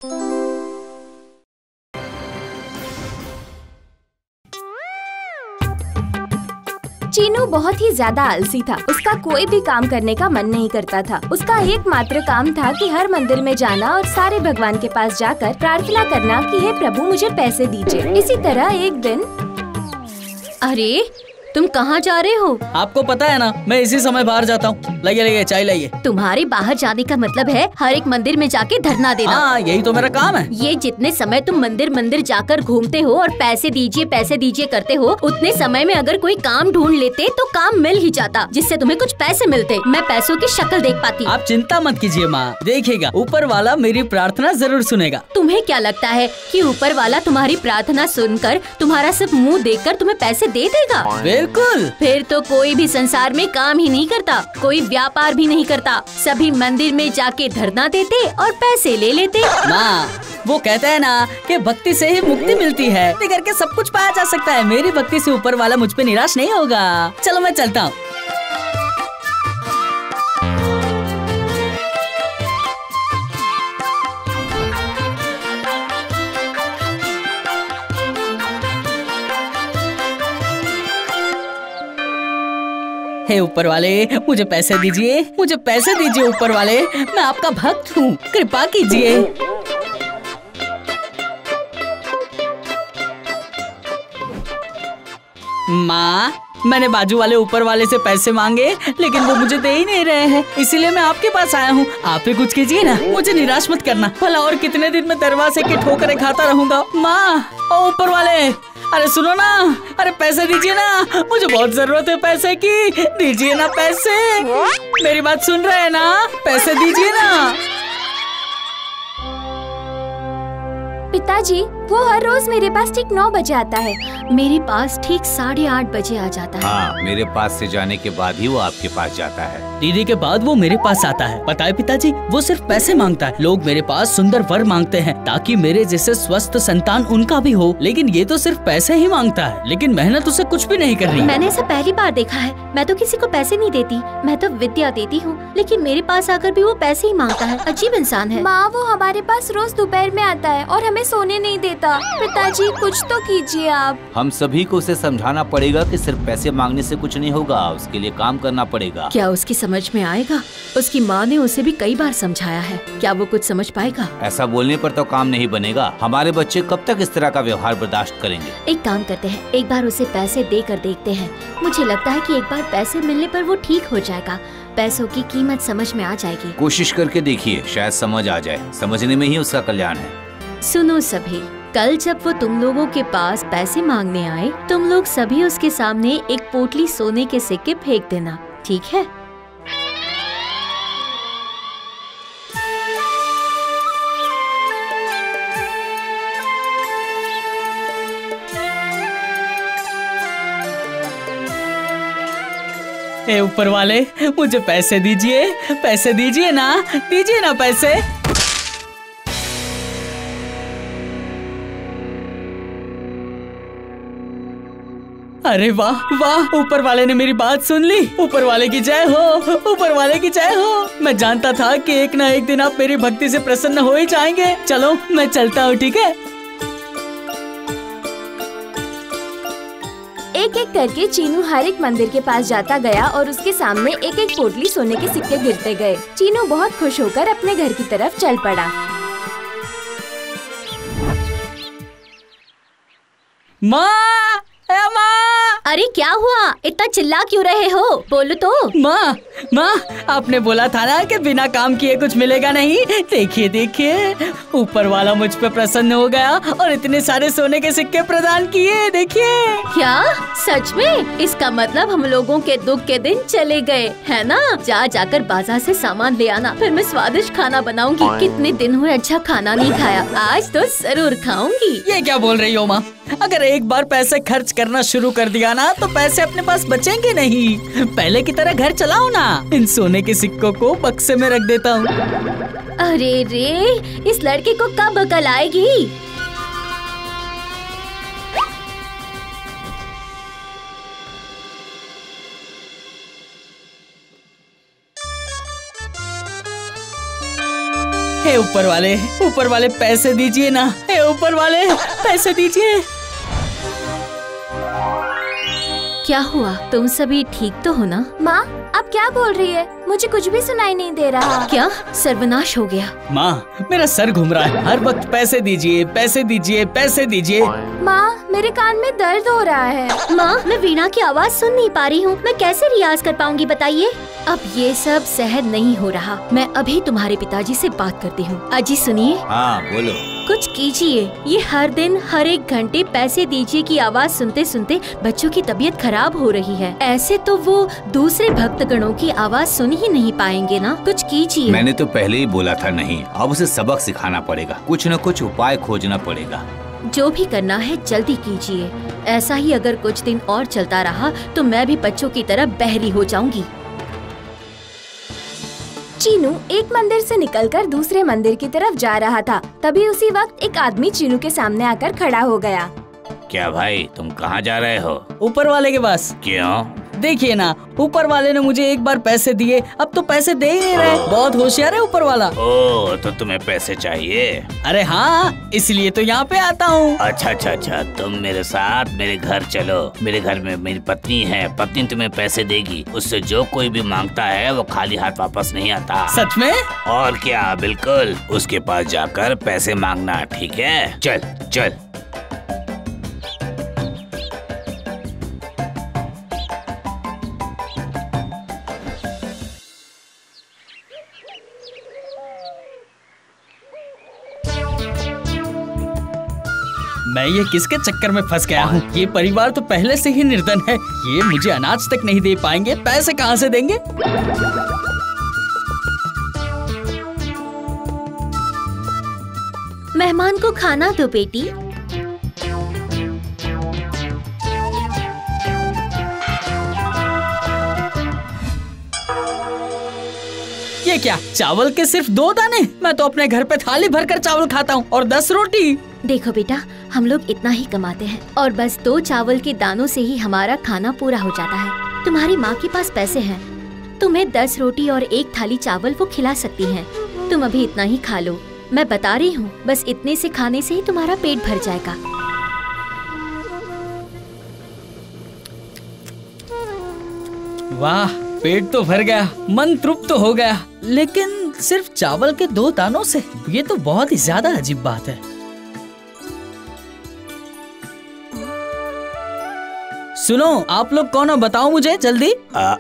चीनू बहुत ही ज्यादा आलसी था। उसका कोई भी काम करने का मन नहीं करता था। उसका एकमात्र काम था कि हर मंदिर में जाना और सारे भगवान के पास जाकर प्रार्थना करना कि हे प्रभु मुझे पैसे दीजिए। इसी तरह एक दिन। अरे तुम कहाँ जा रहे हो? आपको पता है ना, मैं इसी समय बाहर जाता हूँ। लाइए चाय लाइए। तुम्हारे बाहर जाने का मतलब है हर एक मंदिर में जाके धरना देना। हाँ, यही तो मेरा काम है। ये जितने समय तुम मंदिर मंदिर जाकर घूमते हो और पैसे दीजिए करते हो, उतने समय में अगर कोई काम ढूंढ लेते तो काम मिल ही जाता, जिससे तुम्हें कुछ पैसे मिलते। मैं पैसों की शक्ल देख पाती। आप चिंता मत कीजिए माँ, देखिएगा ऊपर वाला मेरी प्रार्थना जरूर सुनेगा। तुम्हें क्या लगता है कि ऊपर वाला तुम्हारी प्रार्थना सुनकर तुम्हारा सिर्फ मुँह देखकर तुम्हें पैसे दे देगा? बिल्कुल। फिर तो कोई भी संसार में काम ही नहीं करता, कोई व्यापार भी नहीं करता। सभी मंदिर में जाके धरना देते और पैसे ले लेते। माँ, वो कहते हैं ना कि भक्ति से ही मुक्ति मिलती है। भक्ति करके सब कुछ पाया जा सकता है। मेरी भक्ति से ऊपर वाला मुझ पे निराश नहीं होगा। चलो मैं चलता हूँ। हे ऊपर वाले, मुझे पैसे दीजिए, मुझे पैसे दीजिए ऊपर वाले, मैं आपका भक्त हूँ, कृपा कीजिए। माँ, मैंने बाजू वाले ऊपर वाले से पैसे मांगे, लेकिन वो मुझे दे ही नहीं रहे हैं, इसीलिए मैं आपके पास आया हूँ। आप ही कुछ कीजिए ना, मुझे निराश मत करना। भला और कितने दिन में दरवाजे की ठोकरें खाता रहूंगा। माँ, ओ ऊपर वाले, अरे सुनो ना, अरे पैसे दीजिए ना, मुझे बहुत जरूरत है पैसे की, दीजिए ना पैसे। मेरी बात सुन रहे हैं ना, पैसे दीजिए ना। पिताजी, वो हर रोज मेरे पास ठीक 9 बजे आता है। मेरे पास ठीक 8:30 बजे आ जाता है। हाँ, मेरे पास से जाने के बाद ही वो आपके पास जाता है। दीदी के बाद वो मेरे पास आता है। पता है पिताजी, वो सिर्फ पैसे मांगता है। लोग मेरे पास सुंदर वर मांगते हैं ताकि मेरे जैसे स्वस्थ संतान उनका भी हो, लेकिन ये तो सिर्फ पैसे ही मांगता है, लेकिन मेहनत उसे कुछ भी नहीं कर रही। मैंने ऐसा पहली बार देखा है। मैं तो किसी को पैसे नहीं देती, मैं तो विद्या देती हूँ, लेकिन मेरे पास आकर भी वो पैसे ही मांगता है। अजीब इंसान है। माँ, वो हमारे पास रोज दोपहर में आता है और हमें सोने नहीं देता। पिताजी, कुछ तो कीजिए आप। हम सभी को उसे समझाना पड़ेगा कि सिर्फ पैसे मांगने से कुछ नहीं होगा, उसके लिए काम करना पड़ेगा। क्या उसकी समझ में आएगा? उसकी माँ ने उसे भी कई बार समझाया है, क्या वो कुछ समझ पाएगा? ऐसा बोलने पर तो काम नहीं बनेगा। हमारे बच्चे कब तक इस तरह का व्यवहार बर्दाश्त करेंगे? एक काम करते हैं, एक बार उसे पैसे देकर देखते हैं। मुझे लगता है कि एक बार पैसे मिलने पर वो ठीक हो जाएगा, पैसों की कीमत समझ में आ जाएगी। कोशिश करके देखिए, शायद समझ आ जाए। समझने में ही उसका कल्याण है। सुनो सभी, कल जब वो तुम लोगों के पास पैसे मांगने आए, तुम लोग सभी उसके सामने एक पोटली सोने के सिक्के फेंक देना, ठीक है? ए ऊपर वाले, मुझे पैसे दीजिए, पैसे दीजिए ना, दीजिए ना पैसे। अरे वाह वाह, ऊपर वाले ने मेरी बात सुन ली। ऊपर वाले की जय हो, ऊपर वाले की जय हो। मैं जानता था कि एक ना एक दिन आप मेरी भक्ति से प्रसन्न हो ही जाएंगे। चलो मैं चलता हूँ, ठीक है? एक एक करके चीनू हर एक मंदिर के पास जाता गया और उसके सामने एक एक पोटली सोने के सिक्के गिरते गए। चीनू बहुत खुश होकर अपने घर की तरफ चल पड़ा। माँ, माँ! अरे क्या हुआ? इतना चिल्ला क्यों रहे हो? बोलो तो। माँ, माँ, आपने बोला था ना कि बिना काम किए कुछ मिलेगा नहीं। देखिए देखिए, ऊपर वाला मुझ पे प्रसन्न हो गया और इतने सारे सोने के सिक्के प्रदान किए। देखिए। क्या सच में? इसका मतलब हम लोगों के दुख के दिन चले गए, है ना? जाकर बाजार से सामान ले आना, फिर मैं स्वादिष्ट खाना बनाऊंगी। कितने दिन हुए अच्छा खाना नहीं खाया, आज तो जरूर खाऊंगी। ये क्या बोल रही हो माँ? अगर एक बार पैसे खर्च करना शुरू कर दिया ना, तो पैसे अपने पास बचेंगे नहीं। पहले की तरह घर चलाओ ना। इन सोने के सिक्कों को बक्से में रख देता हूँ। अरे रे, इस लड़के को कब अकल आएगी? हे ऊपर वाले पैसे दीजिए ना, हे ऊपर वाले पैसे दीजिए। क्या हुआ, तुम सभी ठीक तो हो ना? माँ आप क्या बोल रही है? मुझे कुछ भी सुनाई नहीं दे रहा। क्या सर्वनाश हो गया? माँ मेरा सर घूम रहा है, हर वक्त पैसे दीजिए पैसे दीजिए पैसे दीजिए। माँ मेरे कान में दर्द हो रहा है। माँ मैं वीणा की आवाज सुन नहीं पा रही हूँ, मैं कैसे रियाज कर पाऊंगी बताइए? अब ये सब सहन नहीं हो रहा, मैं अभी तुम्हारे पिताजी से बात करती हूँ। अजी सुनिए। हाँ बोलो। कुछ कीजिए, ये हर दिन हर एक घंटे पैसे दीजिए की आवाज सुनते सुनते बच्चों की तबीयत खराब हो रही है। ऐसे तो वो दूसरे भक्तगणों की आवाज सुन ही नहीं पाएंगे ना, कुछ कीजिए। मैंने तो पहले ही बोला था नहीं, अब उसे सबक सिखाना पड़ेगा, कुछ न कुछ उपाय खोजना पड़ेगा। जो भी करना है जल्दी कीजिए, ऐसा ही अगर कुछ दिन और चलता रहा तो मैं भी बच्चों की तरह बहरी हो जाऊंगी। चीनू एक मंदिर से निकलकर दूसरे मंदिर की तरफ जा रहा था। तभी उसी वक्त एक आदमी चीनू के सामने आकर खड़ा हो गया। क्या भाई तुम कहाँ जा रहे हो? ऊपर वाले के पास। क्यों? देखिए ना, ऊपर वाले ने मुझे एक बार पैसे दिए, अब तो पैसे दे ही नहीं रहे। बहुत होशियार है ऊपर वाला। ओह तो तुम्हें पैसे चाहिए? अरे हाँ, इसलिए तो यहाँ पे आता हूँ। अच्छा, तुम मेरे साथ मेरे घर चलो। मेरे घर में मेरी पत्नी है, पत्नी तुम्हें पैसे देगी। उससे जो कोई भी मांगता है वो खाली हाथ वापस नहीं आता। सच में? और क्या, बिल्कुल। उसके पास जाकर पैसे मांगना, ठीक है? चल चल। मैं ये किसके चक्कर में फंस गया हूँ? ये परिवार तो पहले से ही निर्धन है, ये मुझे अनाज तक नहीं दे पाएंगे, पैसे कहाँ से देंगे? मेहमान को खाना दो बेटी। ये क्या, चावल के सिर्फ 2 दाने? मैं तो अपने घर पे थाली भरकर चावल खाता हूँ और 10 रोटी। देखो बेटा, हम लोग इतना ही कमाते हैं और बस 2 चावल के दानों से ही हमारा खाना पूरा हो जाता है। तुम्हारी माँ के पास पैसे हैं, तुम्हें 10 रोटी और 1 थाली चावल वो खिला सकती हैं। तुम अभी इतना ही खा लो, मैं बता रही हूँ, बस इतने से खाने से ही तुम्हारा पेट भर जाएगा। वाह, पेट तो भर गया, मन तृप्त हो गया, लेकिन सिर्फ चावल के 2 दानों से? ये तो बहुत ही ज्यादा अजीब बात है। सुनो, आप लोग कौन हो बताओ मुझे जल्दी।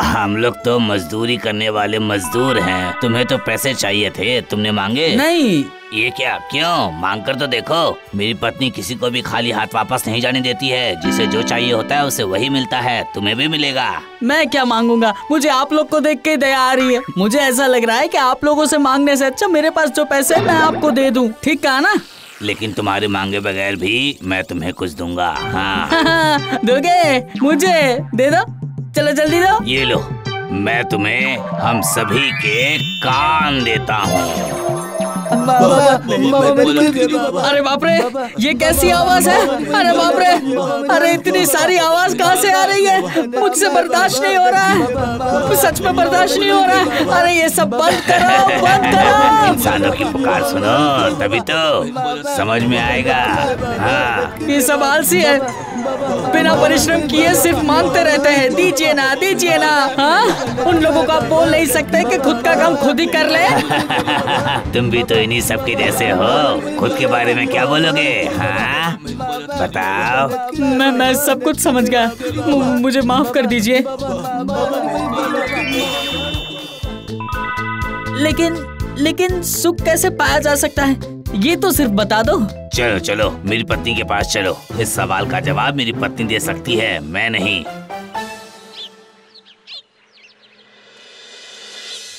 हम लोग तो मजदूरी करने वाले मजदूर हैं। तुम्हें तो पैसे चाहिए थे, तुमने मांगे? नहीं। ये क्या, क्यों? मांग कर तो देखो। मेरी पत्नी किसी को भी खाली हाथ वापस नहीं जाने देती है। जिसे जो चाहिए होता है उसे वही मिलता है, तुम्हें भी मिलेगा। मैं क्या मांगूंगा, मुझे आप लोग को देख के दया आ रही है। मुझे ऐसा लग रहा है कि आप लोगों से मांगने से अच्छा मेरे पास जो पैसे मैं आपको दे दूं, ठीक कहा ना? लेकिन तुम्हारे मांगे बगैर भी मैं तुम्हें कुछ दूंगा। हाँ। दोगे? मुझे दे दो, चलो जल्दी दो। ये लो, मैं तुम्हें हम सभी के कान देता हूँ। अरे बाप रे, ये कैसी आवाज है? अरे बाप रे, अरे इतनी सारी आवाज कहाँ से आ रही है? मुझसे बर्दाश्त नहीं हो रहा है, सच में बर्दाश्त नहीं हो रहा है। अरे ये सब बंद करो, बंद करो। इंसानों की पुकार सुनो, तभी तो समझ में आएगा। हाँ। ये सब आलसी है, बिना परिश्रम किए सिर्फ मांगते रहते हैं, दीजिए ना दीजिए ना। हाँ? उन लोगों को आप बोल नहीं सकते कि खुद का काम खुद ही कर ले। तुम भी तो इन्हीं सबके जैसे हो, खुद के बारे में क्या बोलोगे? हाँ बताओ। मैं सब कुछ समझ गया, मुझे माफ कर दीजिए। लेकिन सुख कैसे पाया जा सकता है, ये तो सिर्फ बता दो। चलो चलो मेरी पत्नी के पास चलो, इस सवाल का जवाब मेरी पत्नी दे सकती है, मैं नहीं।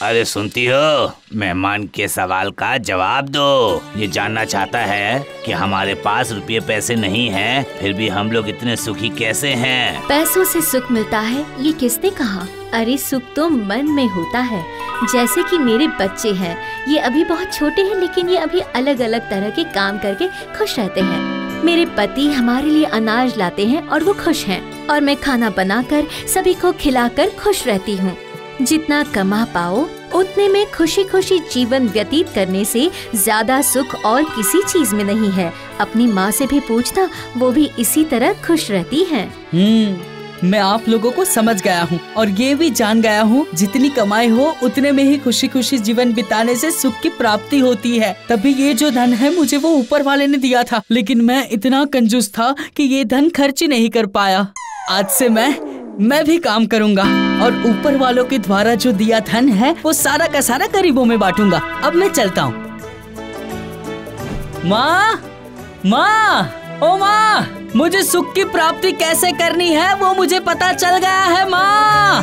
अरे सुनती हो, मेहमान के सवाल का जवाब दो। ये जानना चाहता है कि हमारे पास रुपये पैसे नहीं हैं, फिर भी हम लोग इतने सुखी कैसे हैं? पैसों से सुख मिलता है, ये किसने कहा? अरे सुख तो मन में होता है। जैसे कि मेरे बच्चे हैं, ये अभी बहुत छोटे हैं, लेकिन ये अभी अलग अलग तरह के काम करके खुश रहते हैं। मेरे पति हमारे लिए अनाज लाते हैं और वो खुश हैं, और मैं खाना बनाकर सभी को खिलाकर खुश रहती हूँ। जितना कमा पाओ उतने में खुशी खुशी जीवन व्यतीत करने से ज्यादा सुख और किसी चीज में नहीं है। अपनी माँ से भी पूछना, वो भी इसी तरह खुश रहती हैं। मैं आप लोगों को समझ गया हूँ और ये भी जान गया हूँ, जितनी कमाई हो उतने में ही खुशी खुशी जीवन बिताने से सुख की प्राप्ति होती है। तभी ये जो धन है मुझे वो ऊपर वाले ने दिया था, लेकिन मैं इतना कंजूस था कि ये धन खर्च ही नहीं कर पाया। आज से मैं भी काम करूँगा और ऊपर वालों के द्वारा जो दिया धन है वो सारा का सारा गरीबों में बांटूंगा। अब मैं चलता हूँ। माँ, ओ माँ, मुझे सुख की प्राप्ति कैसे करनी है वो मुझे पता चल गया है माँ।